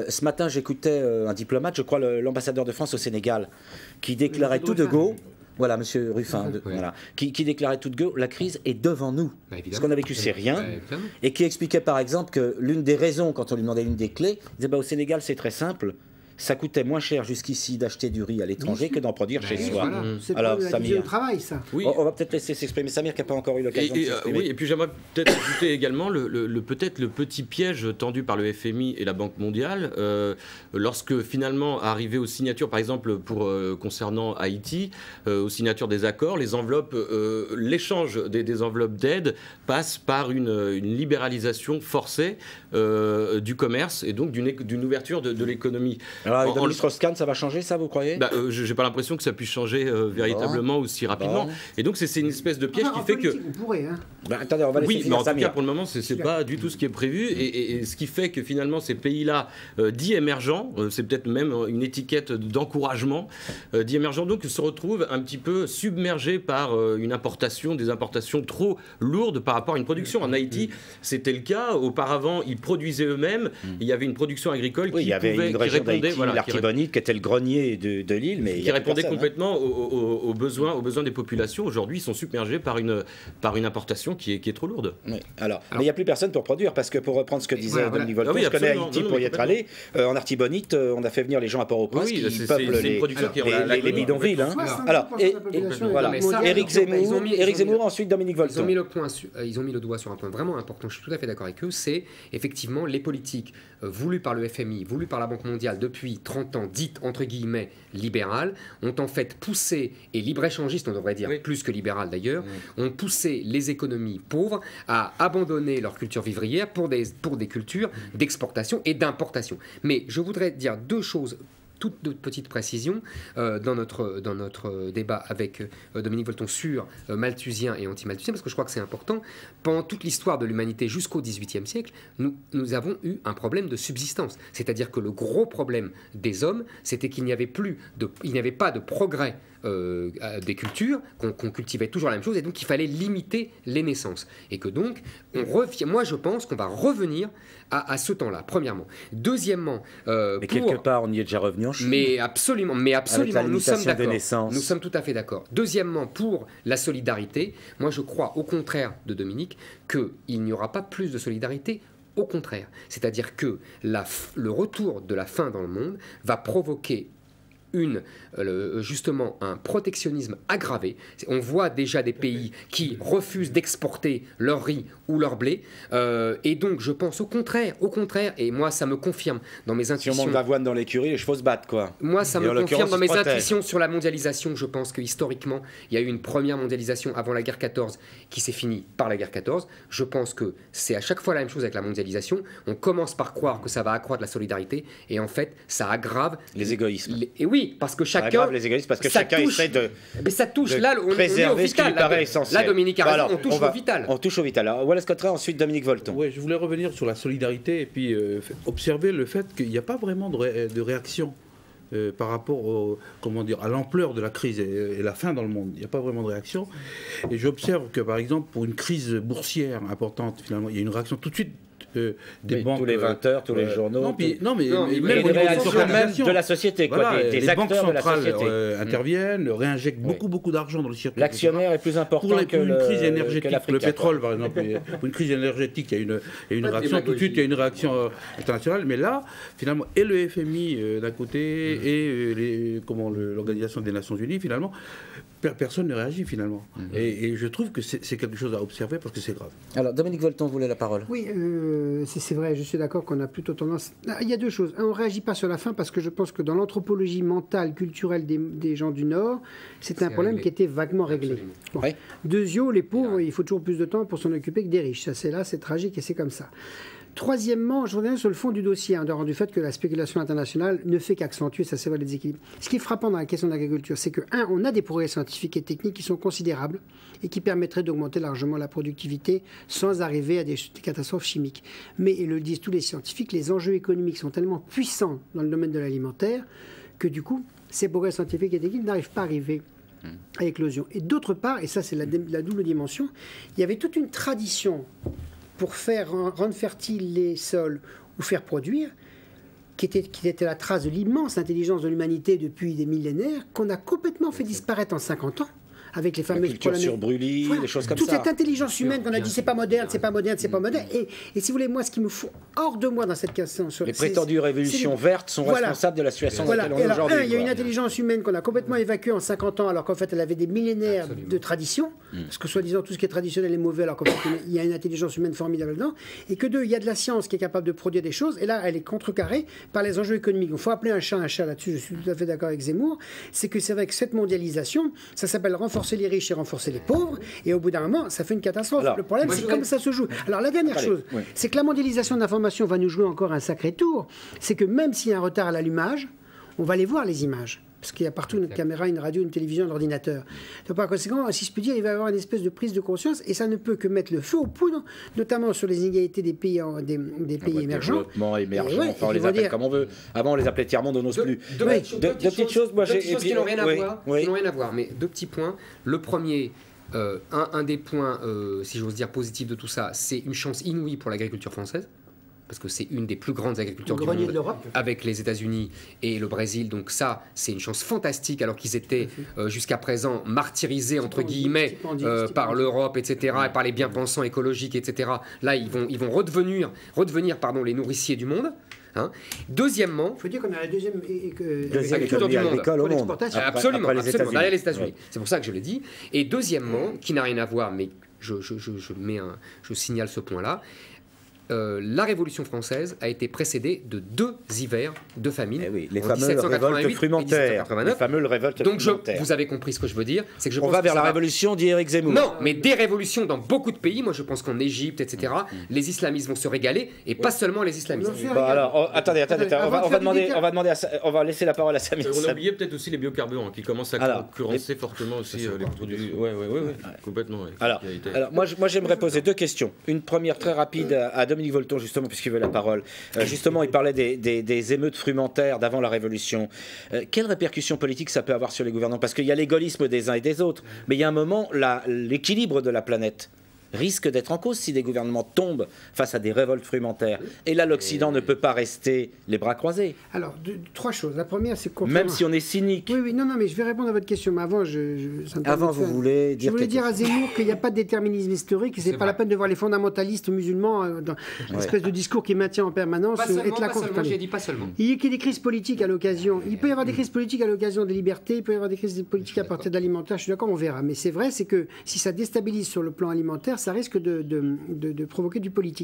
Ce matin, j'écoutais un diplomate, je crois l'ambassadeur de France au Sénégal, qui déclarait tout de go. Voilà, monsieur Ruffin, voilà, qui déclarait tout de go, la crise est devant nous. Ce qu'on a vécu, c'est rien. Et qui expliquait par exemple que l'une des raisons, quand on lui demandait l'une des clés, il disait au Sénégal, c'est très simple. Ça coûtait moins cher jusqu'ici d'acheter du riz à l'étranger que d'en produire chez soi. Voilà. C'est Alors, la division du travail, ça. Oui. On va peut-être laisser s'exprimer Samir qui n'a pas encore eu l'occasion de s'exprimer. Oui, et puis j'aimerais peut-être ajouter également peut-être le petit piège tendu par le FMI et la Banque mondiale, lorsque finalement, arrivé aux signatures, par exemple concernant Haïti, aux signatures des accords, les enveloppes, l'échange des enveloppes d'aide passe par une libéralisation forcée du commerce et donc d'une ouverture de l'économie. Alors avec Dominique Strauss-Kahn, ça va changer ça, vous croyez? Je n'ai pas l'impression que ça puisse changer véritablement aussi rapidement. Et donc c'est une espèce de piège qui fait que... On pourrait, hein. Attendez, on va laisser mais en tout cas pour le moment c'est pas du tout ce qui est prévu et ce qui fait que finalement ces pays-là dits émergents, c'est peut-être même une étiquette d'encouragement, dits émergents donc se retrouvent un petit peu submergés par des importations trop lourdes par rapport à une production. En Haïti c'était le cas, auparavant ils produisaient eux-mêmes, il y avait une production agricole qui répondait l'Artibonite qui était le grenier de l'île, mais qui répondait complètement aux besoins des populations. Aujourd'hui, ils sont submergés par une importation qui est trop lourde. Oui. Alors, mais il n'y a plus personne pour produire, parce que pour reprendre ce que disait Dominique Volton, je connais Haïti pour y être allé, en Artibonite, on a fait venir les gens à Port-au-Prince qui peuplent les bidonvilles. Alors, Éric Zemmour, ensuite Dominique Volton. Ils ont mis le doigt sur un point vraiment important, je suis tout à fait d'accord avec eux, c'est effectivement les politiques voulues par le FMI, voulues par la Banque mondiale depuis 30 ans, dites entre guillemets libérales, ont en fait poussé, et libre-échangistes on devrait dire, plus que libérales d'ailleurs, ont poussé les économies pauvres à abandonner leur culture vivrière pour des cultures d'exportation et d'importation. Mais je voudrais dire deux choses, toutes de petites précisions dans notre débat avec Dominique Volton sur malthusien et anti-malthusien, parce que je crois que c'est important. Pendant toute l'histoire de l'humanité jusqu'au XVIIIe siècle, nous avons eu un problème de subsistance. C'est-à-dire que le gros problème des hommes, c'était qu'il n'y avait pas de progrès des cultures, qu'on cultivait toujours la même chose, et donc il fallait limiter les naissances. Et que donc, moi je pense qu'on va revenir à ce temps-là, premièrement. Deuxièmement... mais quelque part, on y est déjà revenu en Chine. Mais absolument, nous sommes d'accord. Nous sommes tout à fait d'accord. Deuxièmement, pour la solidarité, moi je crois, au contraire de Dominique, qu'il n'y aura pas plus de solidarité. Au contraire. C'est-à-dire que le retour de la faim dans le monde va provoquer justement un protectionnisme aggravé. On voit déjà des pays qui refusent d'exporter leur riz ou leur blé, et donc je pense au contraire, et moi ça me confirme dans mes intuitions... Si on manque d'avoine dans l'écurie, les chevaux se battent, quoi. Moi ça me confirme dans mes intuitions sur la mondialisation. Je pense que historiquement, il y a eu une première mondialisation avant la guerre 14 qui s'est finie par la guerre 14. Je pense que c'est à chaque fois la même chose avec la mondialisation. On commence par croire que ça va accroître la solidarité, et en fait ça aggrave les égoïsmes. Et oui, parce que chacun... les égoïsmes, parce que chacun essaie de... Mais ça touche, là, on est au vital. Là, Dominique a raison, on touche au vital. On touche au vital. Alors, Wallace Cotteret, ensuite Dominique Volton. Oui, je voulais revenir sur la solidarité et puis observer le fait qu'il n'y a pas vraiment de réaction par rapport à l'ampleur de la crise et la faim dans le monde. Il n'y a pas vraiment de réaction. Et j'observe que, par exemple, pour une crise boursière importante, finalement, il y a une réaction tout de suite des banques, tous les 20 heures, tous les journaux. Non, mais même au niveau même de la société, quoi. Voilà, des les banques acteurs centrales de la société. interviennent, réinjectent beaucoup d'argent dans le circuit. L'actionnaire est plus important pour une crise énergétique. Le pétrole, par exemple, pour une crise énergétique, il y a une réaction. Tout de suite, il y a une réaction internationale. Mais là, finalement, et le FMI d'un côté et l'Organisation des Nations Unies, finalement, personne ne réagit finalement. Et je trouve que c'est quelque chose à observer parce que c'est grave. Alors, Dominique Volton voulait la parole. Oui, c'est vrai, je suis d'accord qu'on a plutôt tendance... Il y a deux choses. Un, on ne réagit pas sur la faim parce que je pense que dans l'anthropologie mentale, culturelle des gens du Nord, c'est un problème qui était vaguement réglé. Bon. Ouais. Deuxièmement, les pauvres, il faut toujours plus de temps pour s'en occuper que des riches. Ça, c'est tragique et c'est comme ça. Troisièmement, je reviens sur le fond du dossier, en dehors du fait que la spéculation internationale ne fait qu'accentuer, ça c'est vrai, les déséquilibres. Ce qui est frappant dans la question de l'agriculture, c'est que, on a des progrès scientifiques et techniques qui sont considérables et qui permettraient d'augmenter largement la productivité sans arriver à des catastrophes chimiques. Mais, et le disent tous les scientifiques, les enjeux économiques sont tellement puissants dans le domaine de l'alimentaire que du coup, ces progrès scientifiques et techniques n'arrivent pas à arriver à l'éclosion. Et d'autre part, et ça c'est la double dimension, il y avait toute une tradition pour rendre fertiles les sols ou faire produire, qui était la trace de l'immense intelligence de l'humanité depuis des millénaires, qu'on a complètement fait disparaître en 50 ans. Avec les fameuses culture sur Brûlis, voilà, des choses comme toute ça. Toute cette intelligence humaine qu'on a dit c'est pas moderne, c'est pas moderne, c'est pas moderne. Et si vous voulez, moi, ce qui me fout hors de moi dans cette question... Les prétendues révolutions vertes sont responsables de la situation dans laquelle on est aujourd'hui. Il y a une intelligence humaine qu'on a complètement évacuée en 50 ans, alors qu'en fait, elle avait des millénaires de tradition, parce que soi-disant, tout ce qui est traditionnel est mauvais, alors qu'en fait, il y a une intelligence humaine formidable dedans. Et que deux, il y a de la science qui est capable de produire des choses, et là, elle est contrecarrée par les enjeux économiques. Il faut appeler un chat là-dessus, je suis tout à fait d'accord avec Zemmour. C'est que c'est vrai que cette mondialisation, ça s'appelle renforcer les riches et renforcer les pauvres, et au bout d'un moment, ça fait une catastrophe. Alors, le problème, c'est comme ça se joue. Alors, la dernière chose, c'est que la mondialisation de l'information va nous jouer encore un sacré tour. C'est que même s'il y a un retard à l'allumage, on va les voir, les images. Parce qu'il y a partout une caméra, une radio, une télévision, un ordinateur. Donc, par conséquent, si je puis dire, il va y avoir une espèce de prise de conscience, et ça ne peut que mettre le feu aux poudres, notamment sur les inégalités des pays, des pays émergents. Développement émergent, enfin, on les appelle comme on veut. Avant, on les appelait tiers-monde, on n'ose plus. Deux petites choses, moi j'ai... Deux petites choses qui n'ont rien à voir, mais deux petits points. Le premier... un des points, si j'ose dire, positifs de tout ça, c'est une chance inouïe pour l'agriculture française, parce que c'est une des plus grandes agricultures du monde, avec les États-Unis et le Brésil. Donc ça, c'est une chance fantastique, alors qu'ils étaient jusqu'à présent martyrisés, entre guillemets, par l'Europe, etc., et par les bien-pensants écologiques, etc. Là, ils vont redevenir les nourriciers du monde. Hein. Deuxièmement, il faut dire qu'on a la deuxième agriculture du monde pour l'exportation. Absolument, derrière les États-Unis. C'est pour ça que je l'ai dit. Et deuxièmement, qui n'a rien à voir, mais je signale ce point-là. La Révolution française a été précédée de 2 hivers de famine. Les fameuses révoltes frumentaires. Donc vous avez compris ce que je veux dire. C'est que on va vers la révolution d'Éric Zemmour. Non, mais des révolutions dans beaucoup de pays. Moi, je pense qu'en Égypte, etc., les islamistes vont se régaler, et pas seulement les islamistes. Bon, alors, attendez, on va laisser la parole à Samy. On a oublié peut-être aussi les biocarburants qui commencent à concurrencer fortement aussi les produits. Oui, complètement. Alors, moi, j'aimerais poser 2 questions. Une première très rapide à Dominique Volton, justement, puisqu'il veut la parole. Justement, il parlait des émeutes frumentaires d'avant la Révolution. Quelles répercussions politiques ça peut avoir sur les gouvernants? Parce qu'il y a l'égoïsme des uns et des autres, mais il y a un moment, l'équilibre de la planète risque d'être en cause si des gouvernements tombent face à des révoltes frumentaires. Et là, l'Occident ne peut pas rester les bras croisés. Alors, 3 choses. La première, c'est même si on est cynique. Oui, non, mais je vais répondre à votre question. Mais avant, vous voulez dire... Je voulais dire à Zemmour qu'il n'y a pas de déterminisme historique, et c'est pas la peine de voir les fondamentalistes musulmans dans l'espèce de discours qui maintient en permanence. J'ai dit pas seulement. Il y a des crises politiques à l'occasion. Il peut y avoir des crises politiques à l'occasion des libertés, il peut y avoir des crises politiques à partir de l'alimentaire. Je suis d'accord, on verra. Mais c'est vrai, c'est que si ça déstabilise sur le plan alimentaire, ça risque de provoquer du politique.